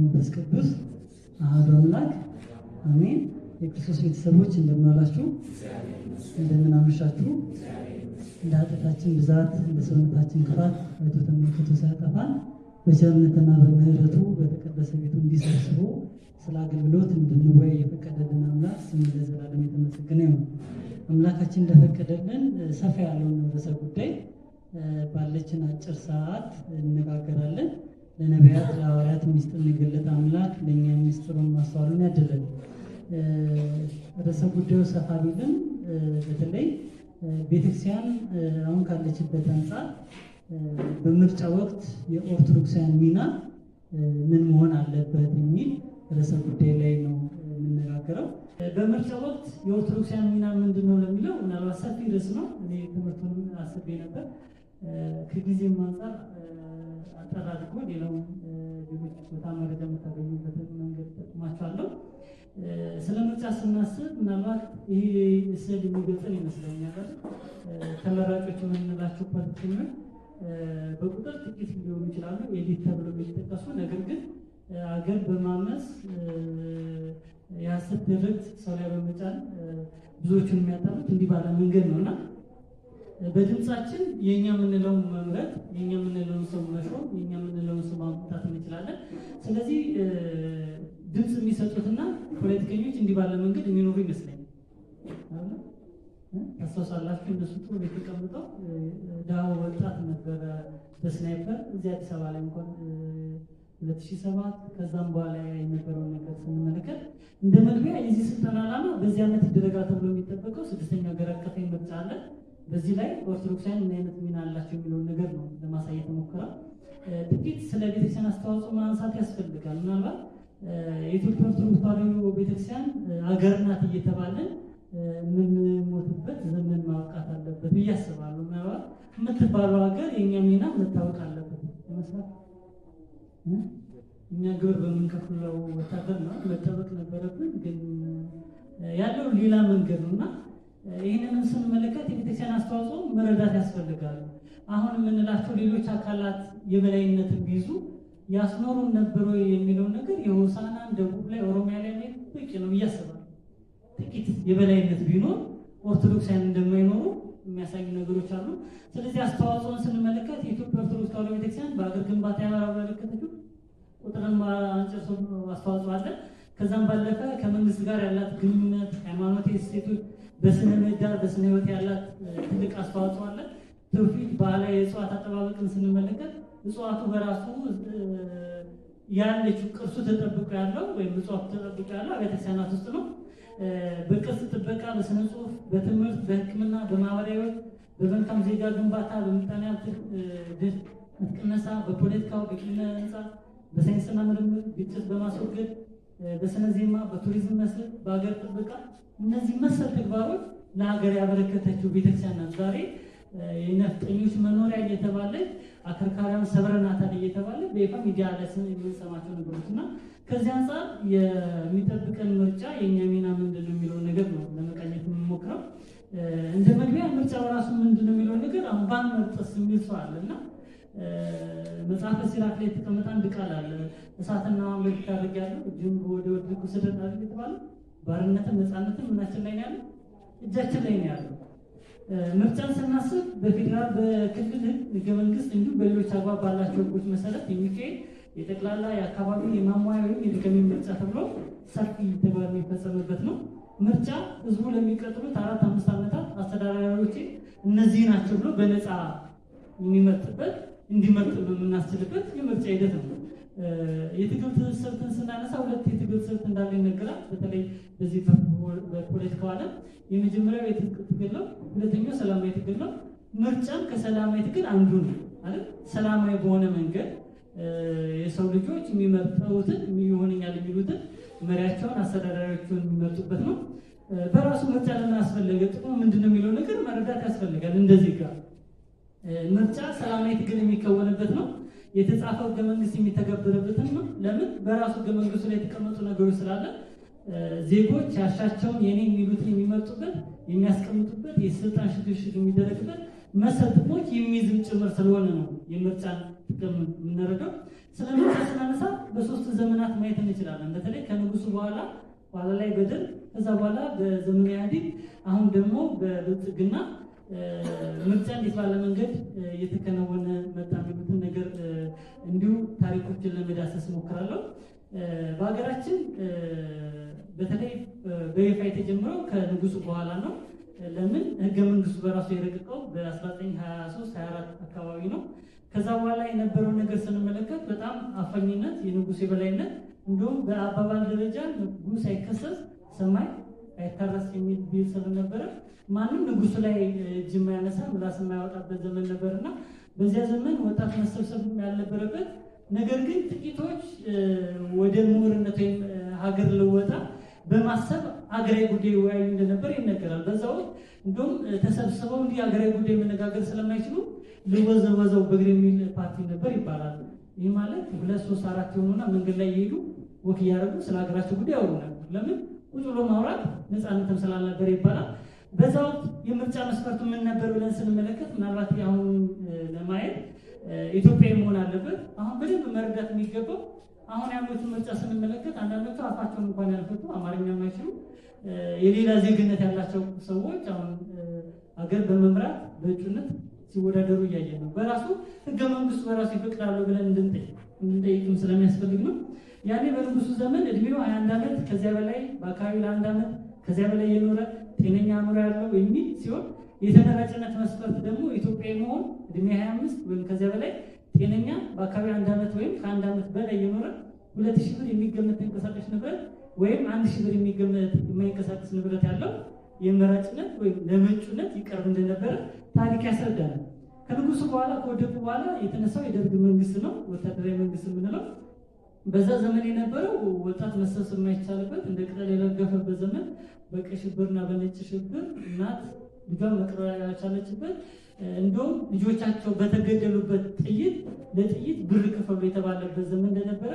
መንፈስ ቅዱስ አሐዱ አምላክ አሜን። የክርስቶስ ቤተሰቦች እንደምን ዋላችሁ? እንደምን አመሻችሁ? እንደ ኃጢአታችን ብዛት እንደ ሰውነታችን ክፋት አይቶ ተመልክቶ ሳያጠፋን በቸርነትና በምሕረቱ በተቀደሰ ቤቱ እንዲሰብስቦ ስለ አገልግሎት እንድንወያይ የፈቀደልን አምላክ ስሙ ለዘላለም የተመሰገነ ይሁን። አምላካችን እንደፈቀደልን ሰፋ ያለውን ርዕሰ ጉዳይ ባለችን አጭር ሰዓት እንነጋገራለን። ለነቢያት ለሐዋርያት ምስጢር የገለጠ አምላክ ለእኛ ምስጢሩን ማስተዋሉን ያድለን። ርዕሰ ጉዳዩ ሰፋ ቢልም በተለይ ቤተክርስቲያን አሁን ካለችበት አንጻር በምርጫ ወቅት የኦርቶዶክሳውያን ሚና ምን መሆን አለበት የሚል ርዕሰ ጉዳይ ላይ ነው የምንነጋገረው። በምርጫ ወቅት የኦርቶዶክሳውያን ሚና ምንድን ነው ለሚለው ምናልባት ሰፊ ርዕስ ነው። እኔ ትምህርቱን አስቤ ነበር። ከጊዜም አንጻር አጠር አድርጎ ሌሎች ቦታ መረጃ የምታገኙበትን መንገድ ጠቁማችኋለሁ። ስለ ምርጫ ስናስብ ምናልባት ይህ ስዕል የሚገልጸን ይመስለኛል። ተመራጮች የምንላቸው ፖለቲከኞች በቁጥር ጥቂት ሊሆኑ ይችላሉ፣ ኤሊት ተብለው የሚጠቀሱ ነገር ግን አገር በማመስ የሐሰት ትርክት ሰው ላይ በመጫን ብዙዎቹን የሚያጣሉት እንዲህ ባለ መንገድ ነው እና በድምፃችን የኛ የምንለውን መምረጥ፣ የኛ የምንለውን ሰው መሾም፣ የኛ የምንለውን ሰው ማምጣት እንችላለን። ስለዚህ ድምፅ የሚሰጡትና ፖለቲከኞች እንዲህ ባለ መንገድ የሚኖሩ ይመስለኛል። ታስታውሳላችሁ? እነሱ ጥሩ ቤት ተቀምጠው ዳው ወጣት ነበረ በስናይፐር እዚህ አዲስ አበባ ላይ እንኳን 2007 ከዛም በኋላ የነበረውን ነገር ስንመለከት እንደ መግቢያ የዚህ ስልጠና ዓላማ በዚህ ዓመት ይደረጋል ተብሎ የሚጠበቀው 6ኛ ሀገር አቀፍ ምርጫ አለ። በዚህ ላይ ኦርቶዶክሳውያን ምን አይነት ሚና አላቸው የሚለውን ነገር ነው ለማሳየት ሞክረው። ጥቂት ስለ ቤተክርስቲያን አስተዋጽኦ ማንሳት ያስፈልጋል። ምናልባት የኢትዮጵያ ኦርቶዶክስ ተዋሕዶ ቤተክርስቲያን ሀገር ናት እየተባለን የምንሞትበት ዘመን ማብቃት አለበት ብዬ አስባለሁ። ምናልባት የምትባለው ሀገር የእኛ ሚና መታወቅ አለበት ይመስላል። እኛ ግብር በምንከፍለው ወታደር ነው መጠበቅ ነበረብን፣ ግን ያለው ሌላ መንገድ ነው እና ይህንንም ስንመለከት የቤተክርስቲያን አስተዋጽኦ መረዳት ያስፈልጋል። አሁን የምንላቸው ሌሎች አካላት የበላይነትን ቢይዙ ያስኖሩን ነበረ የሚለው ነገር የሆሳዕናን ደቡብ ላይ ኦሮሚያ ላይ በቂ ነው ብዬ አስባለሁ። ጥቂት የበላይነት ቢኖር ኦርቶዶክሳውያን እንደማይኖሩ የሚያሳዩ ነገሮች አሉ። ስለዚህ አስተዋጽኦን ስንመለከት የኢትዮጵያ ኦርቶዶክስ ተዋሕዶ ቤተክርስቲያን በአገር ግንባታ ያበረከተችው ቁጥርን አንጨርሶ አስተዋጽኦ አለ። ከዛም ባለፈ ከመንግስት ጋር ያላት ግንኙነት፣ ሃይማኖታዊ እሴቶች፣ በስነ ምህዳር በስነ ህይወት ያላት ትልቅ አስተዋጽኦ አለ። ትውፊት፣ ባህላዊ የእጽዋት አጠባበቅን ስንመለከት እጽዋቱ በራሱ ያለችው ቅርሱ ተጠብቆ ያለው ወይም እጽዋቱ ተጠብቆ ያለው ቤተክርስቲያናት ውስጥ ነው። በቅርስ ጥበቃ፣ በስነ ጽሁፍ፣ በትምህርት፣ በሕክምና፣ በማህበራዊ ህይወት፣ በመልካም ዜጋ ግንባታ፣ በምጣኔ ሀብት ቅነሳ፣ በፖለቲካው፣ በኪነ ህንፃ፣ በሳይንስና ምርምር፣ ግጭት በማስወገድ፣ በስነ ዜማ፣ በቱሪዝም መስህብ፣ በሀገር ጥበቃ እነዚህ መሰል ተግባሮች ለሀገር ያበረከተችው ቤተክርስቲያን ናት። ዛሬ የነፍጠኞች መኖሪያ እየተባለ አከርካሪውን ሰብረናታል እየተባለ በይፋ ሚዲያ ላይ የምንሰማቸው ነገሮች እና ከዚህ አንጻር የሚጠብቀን ምርጫ የእኛ ሚና ምንድን ነው የሚለውን ነገር ነው ለመቃኘት የምንሞክረው። እንደ መግቢያ ምርጫ በራሱ ምንድን ነው የሚለውን ነገር አሁን ባንመርጥስ የሚል ሰው አለ እና መጽሐፈ ሲራክ ላይ የተቀመጠ አንድ ቃል አለ። እሳትና ማምለክ ታደርጊያለሁ እጅም ወደ ወድቁ ስደት አድርግ የተባለ ባርነትም ነፃነትም ምናችን ላይ ነው ያለው? እጃችን ላይ ነው ያለው። ምርጫን ስናስብ በፌዴራል በክልል ህገ መንግስት እንዲሁም በሌሎች አግባብ ባላቸው ህጎች መሰረት የሚካሄድ የጠቅላላ የአካባቢ የማሟያ ወይም የድጋሚ ምርጫ ተብሎ ሰፊ ተግባር የሚፈጸምበት ነው። ምርጫ ህዝቡ ለሚቀጥሉት 4-5 ዓመታት አስተዳዳሪዎች እነዚህ ናቸው ብሎ በነፃ የሚመርጥበት እንዲመርጥ የምናስችልበት የምርጫ ሂደት ነው። የትግል ስልትን ስናነሳ 2 የትግል ስልት እንዳለ ይነገራል። በተለይ በዚህ በፖለቲካው ዓለም የመጀመሪያው የትጥቅ ትግል ነው፣ ሁለተኛው ሰላማዊ ትግል ነው። ምርጫም ከሰላማዊ ትግል አንዱ ነው አይደል? ሰላማዊ በሆነ መንገድ የሰው ልጆች የሚመርጡትን ይሆነኛል የሚሉትን መሪያቸውን አስተዳዳሪዎችን የሚመርጡበት ነው። በራሱ ምርጫ ለምን አስፈለገ፣ ጥቅሙ ምንድነው የሚለው ነገር መረዳት ያስፈልጋል። እንደዚህ ጋር ምርጫ ሰላማዊ ትግል የሚከወንበት ነው። የተጻፈው ህገ መንግስት የሚተገበረበትን ነው። ለምን? በራሱ ህገ መንግስቱ ላይ የተቀመጡ ነገሮች ስላለ ዜጎች ያሻቸውን የኔ የሚሉትን የሚመርጡበት የሚያስቀምጡበት የስልጣን ሽግሽግ የሚደረግበት መሰል ጥቅሞች የሚይዝም ጭምር ስለሆነ ነው የምርጫን ጥቅም የምንረዳው። ስለ ምርጫ ስናነሳ በሶስት ዘመናት ማየት እንችላለን። በተለይ ከንጉሱ በኋላ ላይ በደርግ ከዛ በኋላ በዘመነ ኢህአዴግ አሁን ደግሞ በብልጽግና ምርጫ እንዴት ባለ መንገድ እየተከናወነ መጣ የሚሉትን ነገር እንዲሁ ታሪኮችን ለመዳሰስ ሞክራለሁ። በሀገራችን በተለይ በይፋ የተጀመረው ከንጉሱ በኋላ ነው። ለምን ህገ መንግስቱ በራሱ የረቀቀው በ1923 24 አካባቢ ነው። ከዛ በኋላ የነበረው ነገር ስንመለከት በጣም አፋኝነት፣ የንጉስ የበላይነት እንደውም በአባባል ደረጃ ንጉስ አይከሰስ ሰማይ አይታረስ የሚል ቢል ስለነበረ ማንም ንጉሱ ላይ እጅ የማያነሳ ምላስ የማያወጣበት ዘመን ነበርና በዚያ ዘመን ወጣት መሰብሰብ ያልነበረበት ነገር ግን ጥቂቶች ወደ ምሁርነት ወይም ሀገር ልወጣ በማሰብ አገራዊ ጉዳይ ወያዩ እንደነበር ይነገራል። በዛው እንደውም ተሰብስበው እንዲህ አገራዊ ጉዳይ መነጋገር ስለማይችሉ ልወዘወዘው በእግር የሚል ፓርቲ ነበር ይባላል። ይህ ማለት 2 3 4 የሆኑና መንገድ ላይ እየሄዱ ወክ እያደረጉ ስለ ሀገራቸው ጉዳይ ያወሩ ነበር። ለምን ቁጭ ብሎ ማውራት ነፃነትም ስላልነበረ ይባላል። በዛው የምርጫ መስፈርቱ ምን ነበር ብለን ስንመለከት ምናልባት አሁን ለማየት ኢትዮጵያዊ መሆን አለበት። አሁን በደንብ መረዳት የሚገባው አሁን ያሉትን ምርጫ ስንመለከት አንዳንዶቹ አፋቸውን እንኳን ያልፈቱ አማርኛ የማይችሉ የሌላ ዜግነት ያላቸው ሰዎች አሁን ሀገር በመምራት በእጩነት ሲወዳደሩ እያየን ነው። በራሱ ህገ መንግስቱ በራሱ ይፈቅዳል ብለን እንድንጠይቅም ስለሚያስፈልግ ነው። ያኔ በንጉሱ ዘመን እድሜው 21 ዓመት ከዚያ በላይ በአካባቢ ለ1 ዓመት ከዚያ በላይ የኖረ ጤነኛ አእምሮ ያለው የሚል ሲሆን የተመራጭነት መስፈርት ደግሞ ኢትዮጵያዊ መሆን እድሜ 25 ወይም ከዚያ በላይ ጤነኛ በአካባቢ 1 ዓመት ወይም ከ1 ዓመት በላይ የኖረ 2000 ብር የሚገመት ተንቀሳቃሽ ንብረት ወይም 1000 ብር የሚገመት የማይንቀሳቀስ ንብረት ያለው የመራጭነት ወይም ለመጩነት ይቀርብ እንደነበረ ታሪክ ያስረዳናል። ከንጉሱ በኋላ ከወደቁ በኋላ የተነሳው የደርግ መንግስት ነው፣ ወታደራዊ መንግስት የምንለው። በዛ ዘመን የነበረው ወጣት መሰብሰብ የማይቻልበት እንደ ቅጠል የረገፈበት ዘመን፣ በቀይ ሽብርና በነጭ ሽብር እናት ልጇን መቅበር ያልቻለችበት እንደውም ልጆቻቸው በተገደሉበት ጥይት ለጥይት ብር ክፈሉ የተባለበት ዘመን እንደነበረ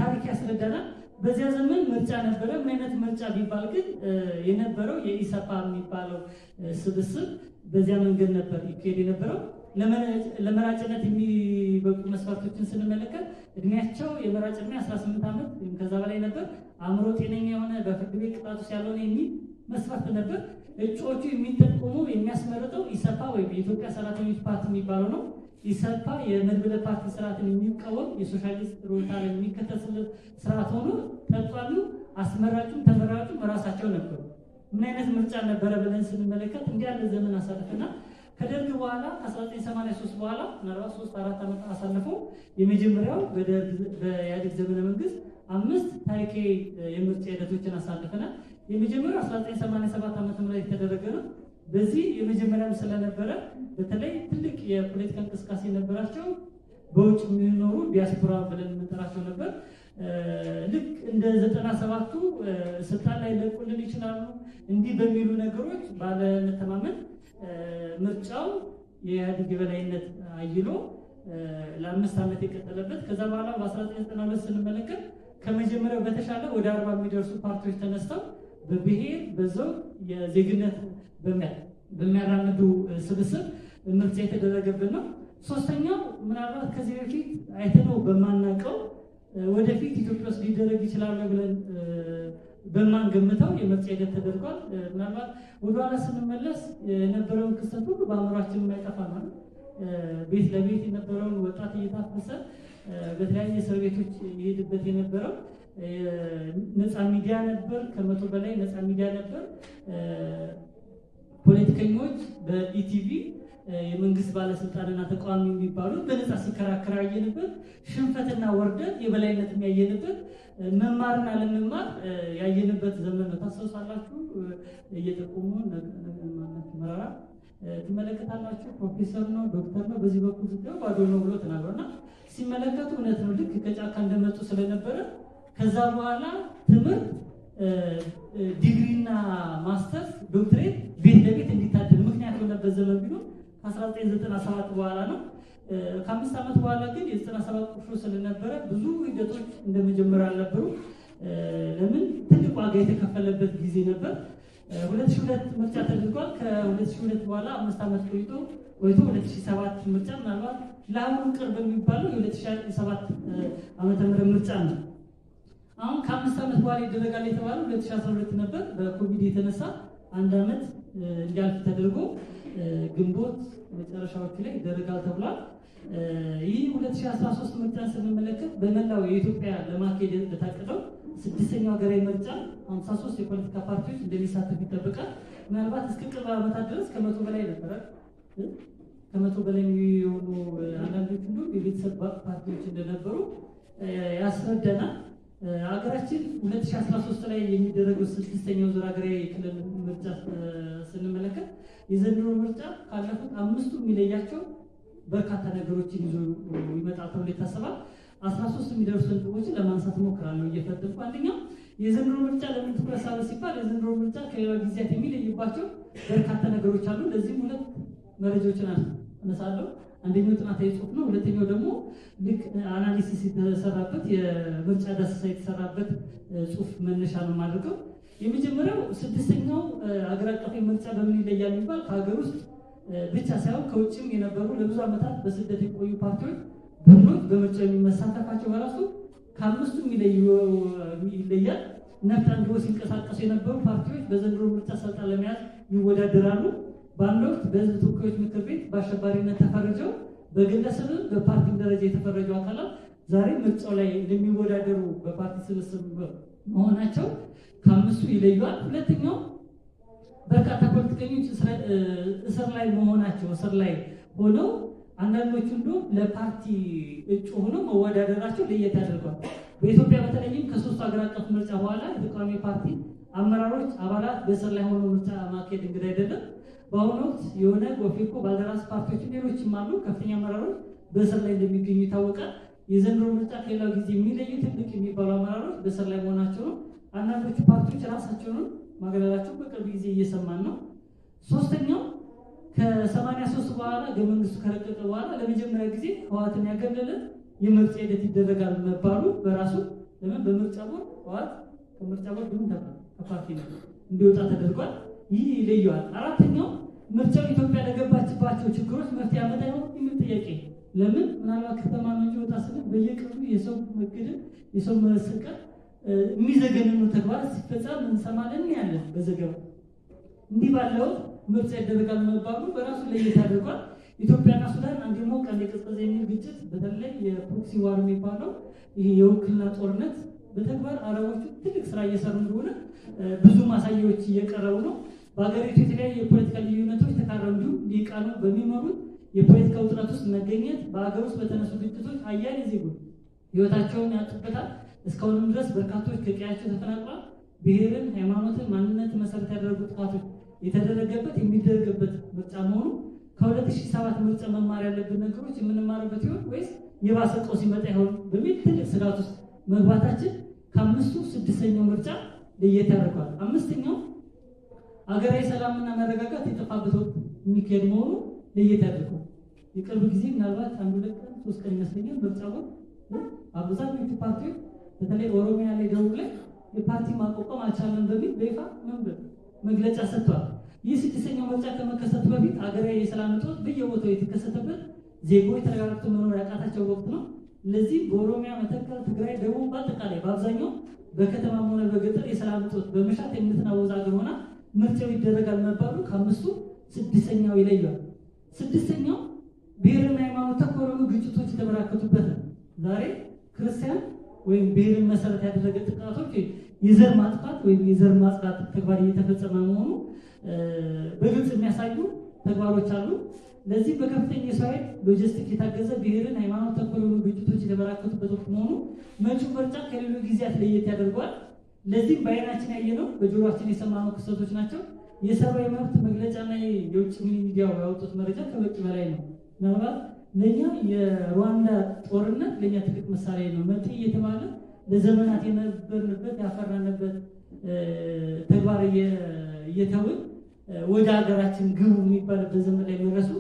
ታሪክ ያስረዳናል። በዚያ ዘመን ምርጫ ነበረ። ምን አይነት ምርጫ ቢባል ግን የነበረው የኢሰፓ የሚባለው ስብስብ በዚያ መንገድ ነበር ይካሄድ የነበረው። ለመራጭነት የሚበቁ መስፈርቶችን ስንመለከት እድሜያቸው የመራጭ ዕድሜ 18 ዓመት ወይም ከዛ በላይ ነበር። አእምሮ ጤነኛ የሆነ በፍርድ ቤት ቅጣት ውስጥ ያልሆነ የሚል መስፈርት ነበር። እጩዎቹ የሚጠቁሙ የሚያስመርጠው ኢሰፓ ወይም የኢትዮጵያ ሰራተኞች ፓርቲ የሚባለው ነው። ኢሰፓ የመድብለ ፓርቲ ስርዓትን የሚቃወም የሶሻሊስት ርዕዮተ ዓለም የሚከተል ስርዓት ሆኖ ጠቋሚው አስመራጩም ተመራጩም ራሳቸው ነበሩ። ምን አይነት ምርጫ ነበረ ብለን ስንመለከት እንዲህ ያለ ዘመን አሳልፈና ከደርግ በኋላ 1983 በኋላ ምናልባት 3-4 ዓመት አሳልፈው የመጀመሪያው በኢህአዴግ ዘመነ መንግስት 5 ታሪካዊ የምርጫ ሂደቶችን አሳልፈናል። የመጀመሪያው 1987 ዓመተ ምህረት የተደረገ ነው። በዚህ የመጀመሪያም ስለነበረ በተለይ ትልቅ የፖለቲካ እንቅስቃሴ ነበራቸው። በውጭ የሚኖሩ ዲያስፖራ ብለን የምንጠራቸው ነበር። ልክ እንደ 97ቱ ስልጣን ላይ ሊለቁልን ይችላሉ እንዲህ በሚሉ ነገሮች ባለመተማመን ምርጫው የኢህአዴግ የበላይነት አይሎ ለ5 ዓመት የቀጠለበት ከዛ በኋላ በ1992 ስንመለከት ከመጀመሪያው በተሻለ ወደ 40 የሚደርሱ ፓርቲዎች ተነስተው በብሔር በዘውግ የዜግነት በሚያራምዱ ስብስብ ምርጫ የተደረገበት ነው። ሶስተኛው ምናልባት ከዚህ በፊት አይተነው በማናውቀው ወደፊት ኢትዮጵያ ውስጥ ሊደረግ ይችላል ብለን በማንገምተው የምርጫ ሂደት ተደርጓል። ምናልባት ወደኋላ ስንመለስ የነበረውን ክስተት ሁሉ በአእምሯችን የማይጠፋ ነው። ቤት ለቤት የነበረውን ወጣት እየታፈሰ በተለያየ እስር ቤቶች ይሄድበት የነበረው ነፃ ሚዲያ ነበር። ከ100 በላይ ነፃ ሚዲያ ነበር። ፖለቲከኞች በኢቲቪ የመንግስት ባለስልጣንና ተቃዋሚ የሚባሉት በነፃ ሲከራከር ያየንበት፣ ሽንፈትና ውርደት የበላይነት ያየንበት፣ መማርና ለመማር ያየንበት ዘመን ነው። ታስታውሳላችሁ? እየጠቆሙ መራራ ትመለከታላችሁ። ፕሮፌሰር ነው ዶክተር ነው በዚህ በኩል ስትገቡ ባዶ ነው ብሎ ተናግረውና ሲመለከቱ እውነት ነው። ልክ ከጫካ እንደመጡ ስለነበረ ከዛ በኋላ ትምህርት ዲግሪና ማስተርስ ዶክትሬት ቤት ለቤት እንዲታደል ምክንያት የሆነበት ዘመን ቢሆን ከ1997 በኋላ ነው። ከ5 ዓመት በኋላ ግን የ97 ቁርሾ ስለነበረ ብዙ ሂደቶች እንደመጀመሪያ አልነበሩ። ለምን ትልቅ ዋጋ የተከፈለበት ጊዜ ነበር። 2002 ምርጫ ተደርጓል። ከ2002 በኋላ 5 ዓመት ቆይቶ 2007 ምርጫ ምናልባት ለአሁኑ ቅርብ የሚባለው የ2007 ዓመተ ምህረት ምርጫ ነው። አሁን ከ5 ዓመት በኋላ ይደረጋል የተባለው 2012 ነበር። በኮቪድ የተነሳ 1 ዓመት እንዲያልፍ ተደርጎ ግንቦት መጨረሻዎቹ ላይ ይደረጋል ተብሏል። ይህ 2013 ምርጫ ስንመለከት በመላው የኢትዮጵያ ለማካሄድ የታቀደው 6ኛው ሀገራዊ ምርጫ 53 የፖለቲካ ፓርቲዎች እንደሚሳተፉ ይጠበቃል። ምናልባት እስከ ቅርብ ዓመታት ድረስ ከ100 በላይ ነበረ። ከ100 በላይ የሚሆኑ አንዳንዶቹ ሁሉ የቤተሰብ ፓርቲዎች እንደነበሩ ያስረዳናል። ሀገራችን 2013 ላይ የሚደረገው 6ኛው ዙር ሀገራዊ ክልል ምርጫ ስንመለከት የዘንድሮ ምርጫ ካለፉት 5ቱ የሚለያቸው በርካታ ነገሮችን ይዞ ይመጣል ተብሎ ይታሰባል። 13 የሚደርሱ ነጥቦችን ለማንሳት እሞክራለሁ እየፈተንኩ። አንደኛው የዘንድሮ ምርጫ ለምን ትኩረት ሳበ ሲባል የዘንድሮ ምርጫ ከሌላ ጊዜያት የሚለይባቸው በርካታ ነገሮች አሉ። ለዚህም 2 መረጃዎችን አነሳለሁ። አንደኛው ጥናታዊ ጽሑፍ ነው። ሁለተኛው ደግሞ ልክ አናሊሲስ የተሰራበት የምርጫ ዳሰሳ የተሰራበት ጽሑፍ መነሻ ነው የማደርገው። የመጀመሪያው 6ኛው ሀገር አቀፍ ምርጫ በምን ይለያል የሚባል ከሀገር ውስጥ ብቻ ሳይሆን ከውጭም የነበሩ ለብዙ ዓመታት በስደት የቆዩ ፓርቲዎች ቡድኖች በምርጫው የሚሳተፋቸው በራሱ ከ5ቱ ይለያል። ነፍጥ አንግበው ሲንቀሳቀሱ የነበሩ ፓርቲዎች በዘንድሮ ምርጫ ስልጣን ለመያዝ ይወዳደራሉ። በአንድ ወቅት በሕዝብ ተወካዮች ምክር ቤት በአሸባሪነት ተፈርጀው በግለሰብም በፓርቲም ደረጃ የተፈረጁ አካላት ዛሬ ምርጫው ላይ እንደሚወዳደሩ በፓርቲ ስብስብ መሆናቸው ከ5ቱ ይለያል። ሁለተኛው በርካታ ፖለቲከኞች እስር ላይ መሆናቸው፣ እስር ላይ ሆነው አንዳንዶቹ እንደውም ለፓርቲ እጩ ሆነው መወዳደራቸው ለየት ያደርገዋል። በኢትዮጵያ በተለይም ከ3ቱ ሀገር አቀፍ ምርጫ በኋላ የተቃዋሚ ፓርቲ አመራሮች፣ አባላት በእስር ላይ ሆነው ምርጫ ማካሄድ እንግዳ አይደለም። በአሁኑ ወቅት የኦነግ፣ ኦፌኮ፣ ባልደራስ ፓርቲዎች፣ ሌሎችም አሉ ከፍተኛ አመራሮች በእስር ላይ እንደሚገኙ ይታወቃል። የዘንድሮ ምርጫ ከሌላው ጊዜ የሚለዩ ትልቅ የሚባሉ አመራሮች በእስር ላይ መሆናቸው ነው። አንዳንዶቹ ፓርቲዎች ራሳቸውን ማገለላቸው በቅርብ ጊዜ እየሰማን ነው። ሶስተኛው ከ83 በኋላ ህገ መንግስቱ ከረቀቀ በኋላ ለመጀመሪያ ጊዜ ህወሓትን ያገለለ የምርጫ ሂደት ይደረጋል መባሉ በራሱ ለምን በምርጫ ቦርድ ህወሓት ከምርጫ ቦርድ ምን ተባለ ከፓርቲ ነው እንዲወጣ ተደርጓል። ይህ ይለየዋል። አራተኛው ምርጫው ኢትዮጵያ ለገባችባቸው ችግሮች መፍትሄ ያመጣ ይሆን የሚል ጥያቄ። ለምን ምናልባት ከተማ መንጂ ወጣ ስንል በየቀኑ የሰው መገደል፣ የሰው መሰቀል የሚዘገንኑ ተግባር ሲፈጸም እንሰማለን ያለን በዘገባ። እንዲህ ባለው ምርጫ ይደረጋል መባሉ በራሱ ለየት አድርጓል። ኢትዮጵያና ሱዳን አንደሞ ቀን የቀዝቀዘ የሚል ግጭት፣ በተለይ የፕሮክሲ ዋር የሚባለው ይሄ የውክልና ጦርነት በተግባር አረቦቹ ትልቅ ስራ እየሰሩ እንደሆነ ብዙ ማሳያዎች እየቀረቡ ነው። በሀገሪቱ የተለያዩ የፖለቲካ ልዩነቶች ተካረሩ። ሊቃኑ በሚመሩት የፖለቲካ ውጥረት ውስጥ መገኘት በሀገር ውስጥ በተነሱ ግጭቶች አያሌ ዜጎች ህይወታቸውን ያጡበታል። እስካሁንም ድረስ በርካቶች ከቀያቸው ተፈናቅለዋል። ብሔርን፣ ሃይማኖትን፣ ማንነት መሰረት ያደረጉ ጥቃቶች የተደረገበት የሚደረግበት ምርጫ መሆኑ ከ2007 ምርጫ መማር ያለብን ነገሮች የምንማርበት ይሆን ወይስ የባሰ ቀውስ ይመጣ ይሆን በሚል ትልቅ ስጋት ውስጥ መግባታችን ከ5ቱ 6ኛው ምርጫ ለየት ያደርገዋል። 5ኛው ሀገራዊ ሰላምና መረጋጋት የጠፋበት ወቅት የሚካሄድ መሆኑ ለየት ያደርገዋል። የቅርብ ጊዜ ምናልባት 1-2 ቀን 3 ቀን ይመስለኛል ምርጫ ቦርድ አብዛኞቹ ፓርቲዎች በተለይ ኦሮሚያ ላይ፣ ደቡብ ላይ የፓርቲ ማቋቋም አልቻለም በሚል በይፋ መግለጫ ሰጥተዋል። ይህ 6ኛው ምርጫ ከመከሰቱ በፊት ሀገራዊ የሰላም እጦት በየቦታው የተከሰተበት ዜጎች ተረጋግተው መኖር ያቃታቸው ወቅት ነው። ለዚህ በኦሮሚያ፣ መተከል፣ ትግራይ፣ ደቡብ በአጠቃላይ በአብዛኛው በከተማም ሆነ በገጠር የሰላም እጦት በመሻት የምትናወዝ ሀገር ሆና ምርጫው ይደረጋል መባሉ ከ5ቱ 6ኛው ይለያል። 6ኛው ብሔርና ሃይማኖት ተኮር የሆኑ ግጭቶች የተበራከቱበት ነው። ዛሬ ክርስቲያን ወይም ብሔርን መሰረት ያደረገ ጥቃቶች የዘር ማጥፋት ወይም የዘር ማጽዳት ተግባር እየተፈጸመ መሆኑ በግልጽ የሚያሳዩ ተግባሮች አሉ። ለዚህ በከፍተኛ የሰው ኃይል ሎጂስቲክ የታገዘ ብሔርን ሃይማኖት ተኮር የሆኑ ግጭቶች የተበራከቱበት ወቅት መሆኑ መጪው ምርጫ ከሌሎች ጊዜያት ለየት ያደርገዋል። ለዚህም በዓይናችን ያየነው በጆሮአችን የሰማነው ክስተቶች ናቸው። የሰብአዊ መብት መግለጫና የውጭ ሚዲያው ያወጡት መረጃ ከበቂ በላይ ነው። ምናልባት ለኛ የሩዋንዳ ጦርነት ለኛ ትልቅ ምሳሌ ነው። መጤ እየተባለ ለዘመናት የነበርንበት ያፈራንበት ተግባር እየተውን ወደ ሀገራችን ግቡ የሚባልበት ዘመን ላይ መድረሱ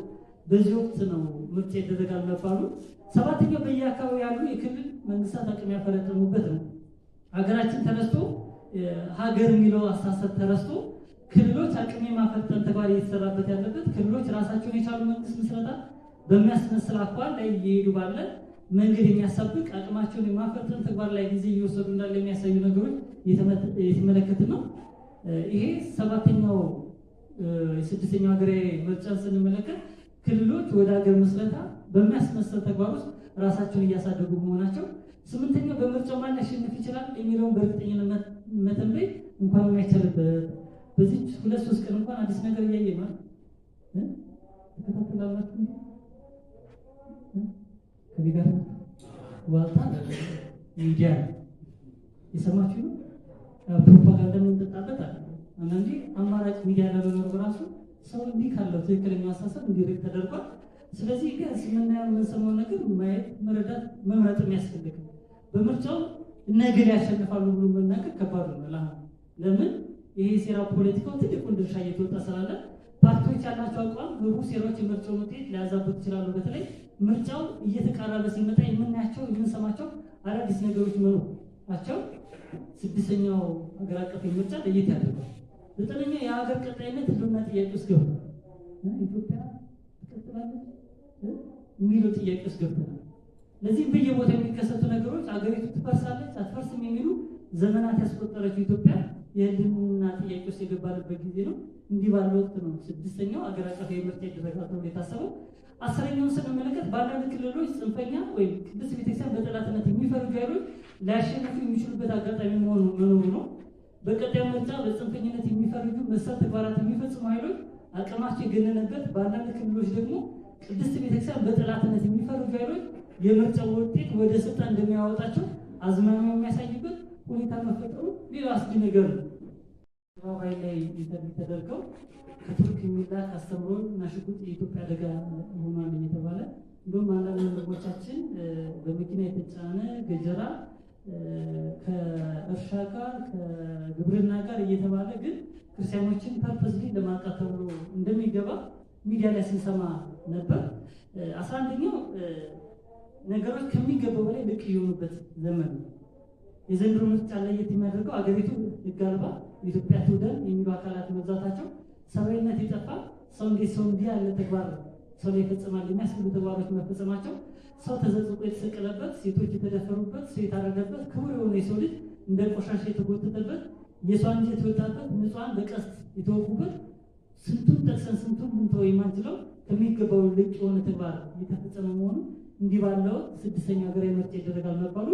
በዚህ ወቅት ነው ምርጫ ይደረጋል መባሉ። 7ኛው በየአካባቢው ያሉ የክልል መንግስታት አቅም ያፈረጠሙበት ነው። ሀገራችን ተነስቶ ሀገር የሚለው አስተሳሰብ ተረስቶ ክልሎች አቅም የማፈጠን ተግባር እየተሰራበት ያለበት፣ ክልሎች ራሳቸውን የቻሉ መንግስት ምስረታ በሚያስመስል አኳኋን ላይ እየሄዱ ባለ መንገድ የሚያሳብቅ አቅማቸውን የማፈጠን ተግባር ላይ ጊዜ እየወሰዱ እንዳለ የሚያሳዩ ነገሮች የተመለከትን ነው። ይሄ ሰባተኛው የስድስተኛው ሀገራዊ ምርጫ ስንመለከት ክልሎች ወደ ሀገር መስረታ በሚያስመስል ተግባር ውስጥ ራሳቸውን እያሳደጉ መሆናቸው፣ ስምንተኛው በምርጫው ማን ሊያሸንፍ ይችላል የሚለውን በእርግጠኝነት መተንበይ እንኳን የማይቻልበት በዚህ 2-3 ቀን እንኳን አዲስ ነገር እያየ ነው። ተከታተላላችሁ ከቢጋር ዋልታ ሚዲያ የሰማችሁ ነው። ፕሮፓጋንዳ የምንጠጣበት አለ። አንዳንዴ አማራጭ ሚዲያ ለመኖር በራሱ ሰው እንዲህ ካለው ትክክለኛ አስተሳሰብ እንዲርቅ ተደርጓል። ስለዚህ ግን የምናየው የምንሰማው ነገር ማየት፣ መረዳት፣ መምረጥ የሚያስፈልግ በምርጫው ነገ ያሸንፋሉ ብሎ መናገር ከባድ ነው። ለምን ይሄ ሴራ ፖለቲካው ትልቁን ድርሻ እየተወጣ ስላለ ፓርቲዎች ያላቸው አቋም ብዙ ሴራዎች የምርጫውን ውጤት ሊያዛቡት ይችላሉ። በተለይ ምርጫው እየተቃረበ ሲመጣ የምናያቸው የምንሰማቸው አዳዲስ ነገሮች መኖራቸው ስድስተኛው ሀገር አቀፍ ምርጫ ለየት ያደርጋል። ዘጠነኛው የሀገር ቀጣይነት ህልውና ጥያቄ ውስጥ ገብቷል። ኢትዮጵያ ትቀጥላለች የሚለው ጥያቄ ውስጥ ገብተናል። ለዚህም በየቦታው የሚከሰቱ ነገሮች አገሪቱ ትፈርሳለች አትፈርስም የሚሉ ዘመናት ያስቆጠረችው ኢትዮጵያ የህልውና ጥያቄ ውስጥ የገባንበት ጊዜ ነው። እንዲህ ባለ ወቅት ነው ስድስተኛው ሀገር አቀፍ ምርጫ ይደረጋል ተብሎ የታሰበው። አስረኛውን ስንመለከት በአንዳንድ ክልሎች ጽንፈኛ ወይም ቅድስት ቤተክርስቲያን በጠላትነት የሚፈርጁ ኃይሎች ሊያሸንፉ የሚችሉበት አጋጣሚ መኖሩ ነው። በቀጣዩ ምርጫ በጽንፈኝነት የሚፈርጁ መሰል ተግባራት የሚፈጽሙ ኃይሎች አቅማቸው የገነነበት፣ በአንዳንድ ክልሎች ደግሞ ቅድስት ቤተክርስቲያን በጠላትነት የሚፈርጁ ኃይሎች የምርጫው ውጤት ወደ ስልጣን እንደሚያወጣቸው አዝማሚያው የሚያሳይበት ሁኔታ መፈጠሩ ሌላ አስጊ ነገር ነው። ባባይ ላይ ኢንተርቪው ተደርገው ከቱርክ የሚላክ አስተምሮ እና ሽጉጥ የኢትዮጵያ አደጋ ሆኗል እየተባለ እንደውም አንዳንድ ወንድሞቻችን በመኪና የተጫነ ገጀራ ከእርሻ ጋር ከግብርና ጋር እየተባለ ግን ክርስቲያኖችን ፐርፐዝሊ ለማጥቃት ተብሎ እንደሚገባ ሚዲያ ላይ ስንሰማ ነበር። 11ኛው ነገሮች ከሚገባው በላይ ልቅ የሆኑበት ዘመን ነው። የዘንድሮ ምርጫ ለየት የሚያደርገው አገሪቱ ሕግ አልባ ኢትዮጵያ ትውደም የሚሉ አካላት መብዛታቸው፣ ሰብአዊነት የጠፋ ሰው እንዲህ ያለ ተግባር ሰው ላይ ይፈጽማል የሚያስብሉ ተግባሮች መፈጸማቸው፣ ሰው ተዘቅዝቆ የተሰቀለበት፣ ሴቶች የተደፈሩበት፣ ሰው የታረደበት፣ ክቡር የሆነ የሰው ልጅ እንደ ቆሻሻ የተጎተተበት፣ የሰው አንጀት የወጣበት፣ ንጹሃን በቀስት የተወጉበት፣ ስንቱን ጠቅሰን ስንቱን ምንተው የማንችለው ከሚገባው ልቅ የሆነ ተግባር የተፈጸመ መሆኑ እንዲህ ባለው ስድስተኛ ሀገራዊ ምርጫ ይደረጋል መባሉ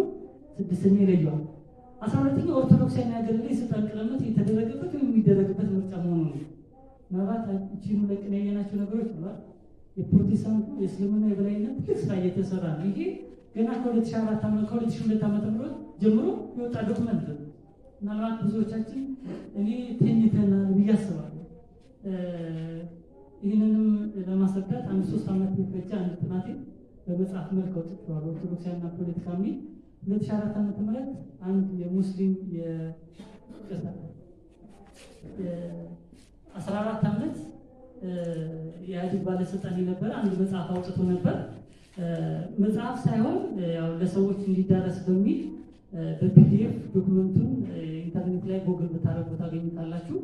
ስድስተኛ ይለየዋል። 12ኛው ኦርቶዶክሳዊ ሀገር ላይ ስልጣን ቅለመት የተደረገበት ወይም የሚደረግበት ምርጫ መሆኑ ነው። ምናልባት እቺን ለቅን ያየናቸው ነገሮች ብሏል። የፕሮቴስታንቱ የእስልምና የበላይነት ትልቅ ስራ እየተሰራ ነው። ይሄ ገና ከ2002 ዓመተ ምህረት ጀምሮ የወጣ ዶክመንት ነው። ምናልባት ብዙዎቻችን እኔ ተኝተናል ብዬ አስባለሁ። ይህንንም ለማስረዳት 3 ዓመት የፈጀ አንድ ጥናቴ በመጽሐፍ መልክ አውጥቼዋለሁ። ኦርቶዶክሳዊና ፖለቲካ የሚል 2004 ዓመተ ምህረት አንድ የሙስሊም 14 ዓመት የኢህአዴግ ባለስልጣን የነበረ አንድ መጽሐፍ አውጥቶ ነበር። መጽሐፍ ሳይሆን ያው ለሰዎች እንዲዳረስ በሚል በፒዲኤፍ ዶክመንቱን ኢንተርኔት ላይ ጎግል ብታረጉ ታገኙታላችሁ።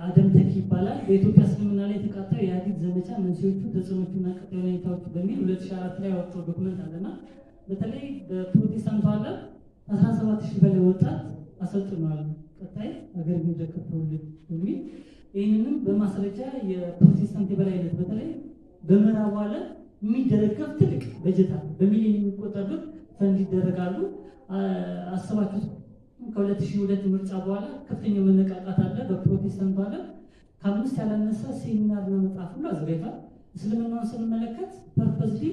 አደም ተኪ ይባላል። በኢትዮጵያ እስልምና ላይ የተቃጣው የኢህአዴግ ዘመቻ መንስኤዎቹ፣ ተጽዕኖቹና ቀጣይ ሁኔታዎቹ በሚል 2004 ላይ ያወጣው ዶክመንት አለና በተለይ በፕሮቴስታንቱ ዓለም 17000 በላይ ወጣት አሰልጥነዋል። ቀጣይ ሀገር የሚደግፍ ትውልድ በሚል ይህንንም በማስረጃ የፕሮቴስታንት የበላይነት በተለይ በምዕራቡ ዓለም የሚደረገፍ ትልቅ በጀት አለ። በሚሊዮን የሚቆጠር ፈንድ ይደረጋሉ። አስባችሁት ከ2002 ምርጫ በኋላ ከፍተኛ መነቃቃት አለ በፕሮቴስታንቱ ዓለም። ከ5 ያላነሰ ሴሚናርና መጽሐፍ ሁሉ አዘጋጅቷል። እስልምናውን ስንመለከት ፐርፐዝሊ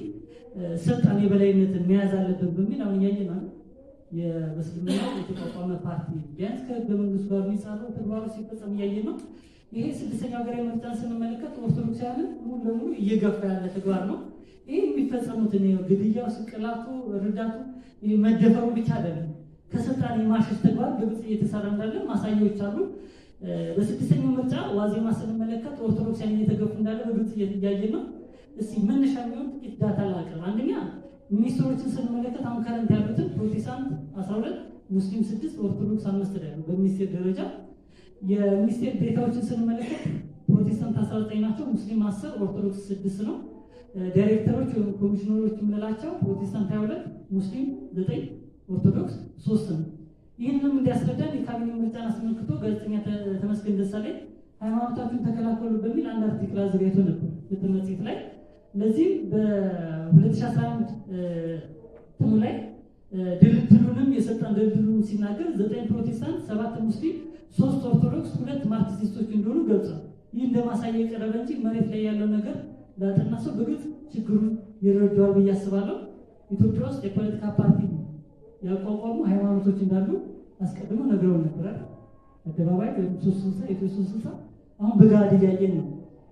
ስልጣን የበላይነትን መያዝ አለብን በሚል አሁን እያየን ነው። በእስልምና የተቋቋመ ፓርቲ ቢያንስ ከህገ መንግስቱ ጋር የሚጻረው ተግባሮች ሲፈጸም እያየን ነው። ይሄ ስድስተኛው ሀገራዊ ምርጫን ስንመለከት ኦርቶዶክሳውያንን ሙሉ ለሙሉ እየገፋ ያለ ተግባር ነው። ይህ የሚፈጸሙትን ግድያው፣ ስቅላቱ፣ ርዳቱ፣ መደፈሩ ብቻ አይደለም፣ ከስልጣን የማሸሽ ተግባር በግልጽ እየተሰራ እንዳለ ማሳያዎች አሉ። በስድስተኛው ምርጫ ዋዜማ ስንመለከት ኦርቶዶክሳውያን እየተገፉ እንዳለ በግልጽ እያየን ነው። እስቲ መነሻ የሚሆን ጥቂት ዳታ ላቅርብ። አንደኛ ሚኒስትሮችን ስንመለከት አሁን ከረንት ያሉትን ፕሮቴስታንት 12፣ ሙስሊም 6፣ ኦርቶዶክስ 5 ላይ ነው በሚኒስቴር ደረጃ። የሚኒስቴር ዴታዎችን ስንመለከት ፕሮቴስታንት 19 ናቸው፣ ሙስሊም 10፣ ኦርቶዶክስ 6 ነው። ዳይሬክተሮች ወይም ኮሚሽነሮች የምንላቸው ፕሮቴስታንት 22 ሙስሊም 9 ኦርቶዶክስ 3 ነው። ይህንንም እንዲያስረዳን የካቢኔ ምርጫን አስመልክቶ ጋዜጠኛ ተመስገን ደሳለኝ ሃይማኖታችሁን ተከላከሉ በሚል አንድ አርቲክል አዘጋጅቶ ነበር ፍትህ መጽሔት ላይ። ለዚህ በ2011 ትሙ ላይ ድልድሉንም የሰጠን ድልድሉን ሲናገር 9 ፕሮቴስታንት 7 ሙስሊም 3 ኦርቶዶክስ 2 ማርክሲስቶች እንደሆኑ ገልጿል። ይህ እንደማሳያ የቀረበ እንጂ መሬት ላይ ያለው ነገር ላጠና ሰው በግልጽ ችግሩን ይረዳዋል ብዬ አስባለሁ። ኢትዮጵያ ውስጥ የፖለቲካ ፓርቲ ያቋቋሙ ሃይማኖቶች እንዳሉ አስቀድሞ ነግረው ነበር። አደባባይ ኢየሱስ አሁን በጋድ እያየን ነው።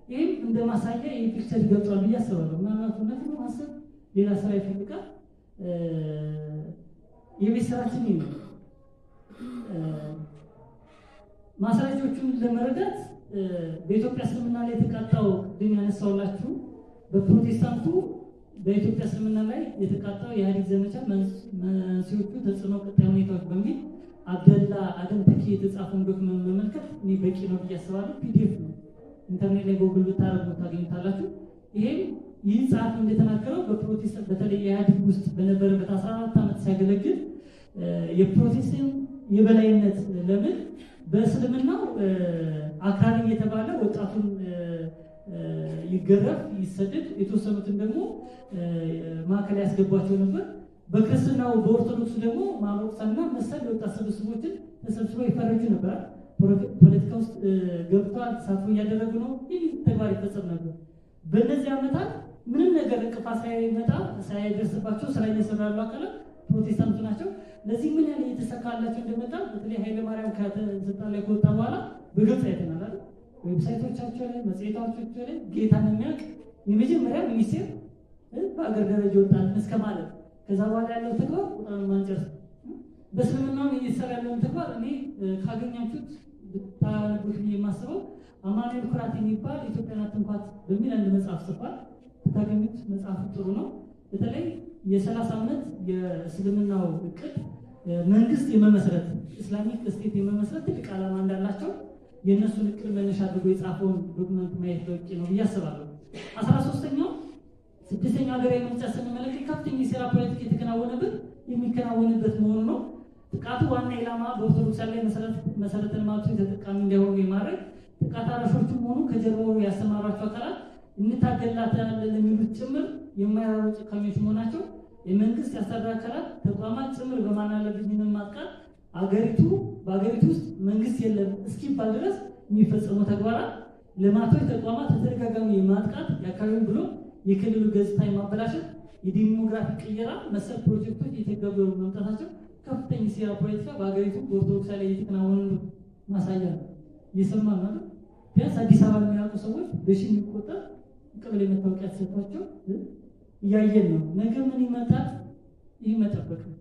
ይህም እንደማሳያ የፒክቸር ይገልጿል ብዬ አስባለሁ። ምናልባት እውነት ነው ማሰብ ሌላ ስራ ይፈልጋል። የቤት ስራችን ነው። ማስረጃዎቹን ለመረዳት በኢትዮጵያ እስልምና ላይ የተቃጣው ድን ያነሳውላችሁ በፕሮቴስታንቱ በኢትዮጵያ እስልምና ላይ የተቃጣው የኢህአዴግ ዘመቻ መንስኤዎቹ ተጽዕኖ ቀጣይ ሁኔታዎች በሚል አብደላ አደም ተኪ የተጻፈውን ዶክመንት መመልከት እኔ በቂ ነው ብዬ አስባለሁ። ፒዲኤፍ ነው፣ ኢንተርኔት ላይ ጎግል ብታረጉ ታገኙታላችሁ። ይሄም ይህ ጸሐፊ እንደተናገረው በፕሮቴስታንት በተለይ የኢህአዴግ ውስጥ በነበረበት 14 ዓመት ሲያገለግል የፕሮቴስታንት የበላይነት ለምን በእስልምናው አክራሪ እየተባለ ወጣቱን ይገረፍ ይሰደድ፣ የተወሰኑትን ደግሞ ማዕከል ያስገቧቸው ነበር። በክርስትናው በኦርቶዶክሱ ደግሞ ማሞቅሳና መሰል የወጣት ስብስቦችን ተሰብስበው ይፈረጁ ነበር። ፖለቲካ ውስጥ ገብተዋል፣ ተሳትፎ እያደረጉ ነው። ይህ ተግባር ይፈጸም ነበር። በእነዚህ ዓመታት ምንም ነገር እንቅፋት ሳይመጣ ሳይደርስባቸው ስራ እየሰሩ ያሉ አካላት ፕሮቴስታንቱ ናቸው። ለዚህ ምን ያህል እየተሳካላቸው እንደመጣ በተለይ ኃይለማርያም ከስልጣን ላይ ከወጣ በኋላ በግልጽ አይተናል አይደል? ዌብሳይቶቻቸው ላይ መጽሔቶቻቸው ላይ ጌታን የሚያውቅ የመጀመሪያ ሚኒስቴር በአገር ደረጃ ወጣን እስከ ማለት ከዛ በኋላ ያለው ተግባር ቁጥሩን ማንጨርስ በእስልምናው እየተሰራ ያለውን ተግባር እኔ ካገኛችሁት ብታነቡት የማስበው አማኑኤል ኩራት የሚባል ኢትዮጵያን አትንኳት በሚል አንድ መጽሐፍ ጽፏል። ብታገኙት መጽሐፉ ጥሩ ነው። በተለይ የ30 ዓመት የእስልምናው እቅድ መንግስት የመመስረት ኢስላሚክ ስቴት የመመስረት ትልቅ ዓላማ እንዳላቸው የእነሱን እቅድ መነሻ አድርጎ የጻፈውን ዶክመንት ማየት በቂ ነው ብዬ አስባለሁ። 13ኛው 6ኛው ሀገራዊ ምርጫ ስንመለከት ከፍተኛ የሴራ ፖለቲካ የተከናወነበት የሚከናወንበት መሆኑ ነው። ጥቃቱ ዋና ኢላማ በኦርቶዶክስ ላይ መሰረተ ልማቶች ተጠቃሚ እንዳይሆኑ የማድረግ ጥቃት አራሾቹም ሆኑ ከጀርባው ያሰማሯቸው አካላት እንታገላታለን የሚሉት ጭምር የማያሩ ጭካኔዎች መሆናቸው የመንግስት ያስተዳደር አካላት ተቋማት ጭምር በማናለብኝነት ማጥቃት በአገሪቱ ውስጥ መንግስት የለም እስኪባል ድረስ የሚፈጸሙ ተግባራት ልማቶች ተቋማት ተደጋጋሚ የማጥቃት የአካባቢውን ብሎ የክልሉ ገጽታ የማበላሸት የዲሞግራፊ ቅየራ መሰል ፕሮጀክቶች የተገበሩ መምጣታቸው ከፍተኛ ሴራ ፖለቲካ በአገሪቱ በኦርቶዶክስ ላይ የተከናወኑ ማሳያ ነው። እየሰማን ነው። ቢያንስ አዲስ አበባ የሚያውቁ ሰዎች በሺህ የሚቆጠር ቀበሌ መታወቂያ ተሰጥቷቸው እያየን ነው። ነገ ምን ይመጣል? ይህ መጠበቅ ነው።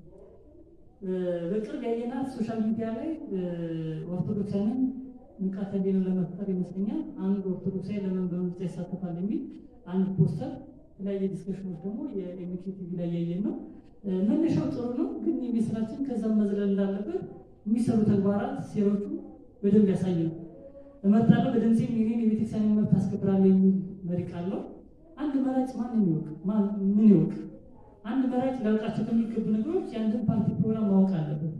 በቅርብ ያየናት ሶሻል ሚዲያ ላይ ኦርቶዶክሳውያን ንቃተ ህሊና ለመፍጠር ይመስለኛል አንድ ኦርቶዶክሳዊ ለምን በምርጫ ይሳተፋል የሚል አንድ ፖስተር የተለያየ ዲስከሽኖች ደግሞ የኤምኬ ቲቪ ላይ ያየን ነው። መነሻው ጥሩ ነው፣ ግን የቤት ስራችን ከዛም መዝለል እንዳለበት የሚሰሩ ተግባራት ሴሮቹ በደንብ ያሳያሉ። እመርጣለሁ በድምፄ የኔን የቤተክርስቲያን መብት አስከብራለሁ የሚል መሪ ቃል ነው። አንድ መራጭ ምን ይወቅ? አንድ መራጭ ሊያውቃቸው ከሚገቡ ነገሮች የአንድን ፓርቲ ፕሮግራም ማወቅ አለበት።